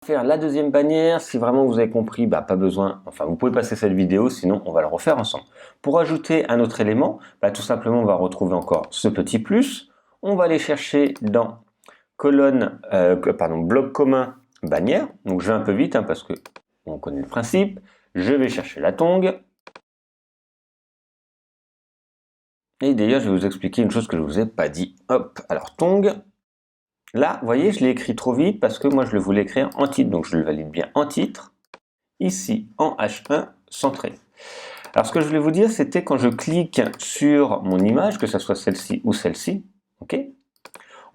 faire la deuxième bannière. Si vraiment vous avez compris, pas besoin, enfin vous pouvez passer cette vidéo, sinon on va le refaire ensemble. Pour ajouter un autre élément, tout simplement on va retrouver encore ce petit plus. On va aller chercher dans colonne, bloc commun, bannière. Donc je vais un peu vite parce que on connaît le principe. Je vais chercher la tongue. Et d'ailleurs, je vais vous expliquer une chose que je ne vous ai pas dit. Hop, alors tongue. Là, vous voyez, je l'ai écrit trop vite parce que moi, je le voulais écrire en titre. Donc, je le valide bien en titre. Ici, en H1, centré. Alors, ce que je voulais vous dire, c'était quand je clique sur mon image, que ce soit celle-ci ou celle-ci, ok,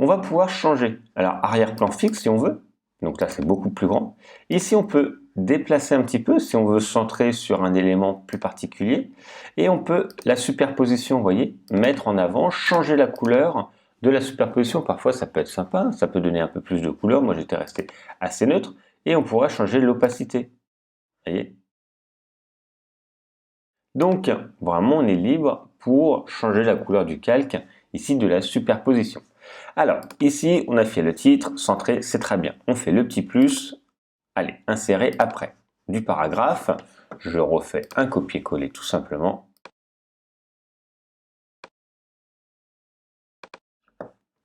on va pouvoir changer. Alors, arrière-plan fixe, si on veut. Donc là, c'est beaucoup plus grand. Ici, on peut déplacer un petit peu si on veut centrer sur un élément plus particulier. Et on peut, la superposition, vous voyez, mettre en avant, changer la couleur de la superposition. Parfois, ça peut être sympa, ça peut donner un peu plus de couleur. Moi, j'étais resté assez neutre. Et on pourra changer l'opacité. Vous voyez? Donc, vraiment, on est libre pour changer la couleur du calque, ici, de la superposition. Alors, ici, on a fait le titre, centré, c'est très bien. On fait le petit plus, allez, insérer après du paragraphe. Je refais un copier-coller tout simplement.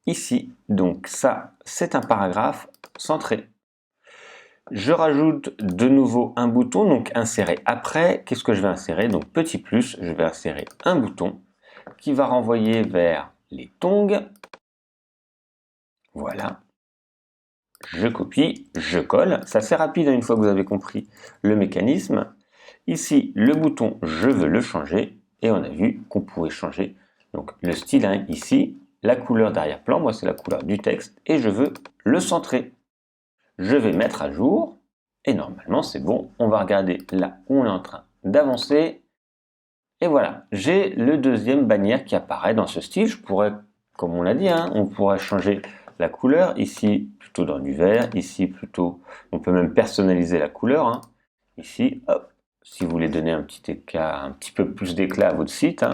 Ici, donc ça, c'est un paragraphe centré. Je rajoute de nouveau un bouton, donc insérer après. Qu'est-ce que je vais insérer? Donc petit plus, je vais insérer un bouton qui va renvoyer vers les tongs. Voilà. Je copie, je colle. C'est assez rapide une fois que vous avez compris le mécanisme. Ici, le bouton, je veux le changer. Et on a vu qu'on pouvait changer donc, le style ici. La couleur d'arrière-plan, moi c'est la couleur du texte. Et je veux le centrer. Je vais mettre à jour. Et normalement, c'est bon. On va regarder là où on est en train d'avancer. Et voilà, j'ai le deuxième bannière qui apparaît dans ce style. Je pourrais, comme on l'a dit, on pourrait changer la couleur. Ici, plutôt dans du vert. Ici, plutôt, on peut même personnaliser la couleur. Ici, hop, si vous voulez donner un petit éclat, un petit peu plus d'éclat à votre site.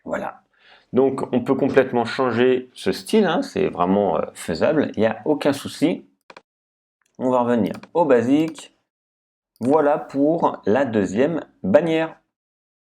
Voilà. Donc, on peut complètement changer ce style. C'est vraiment faisable. Il n'y a aucun souci. On va revenir au basique. Voilà pour la deuxième bannière.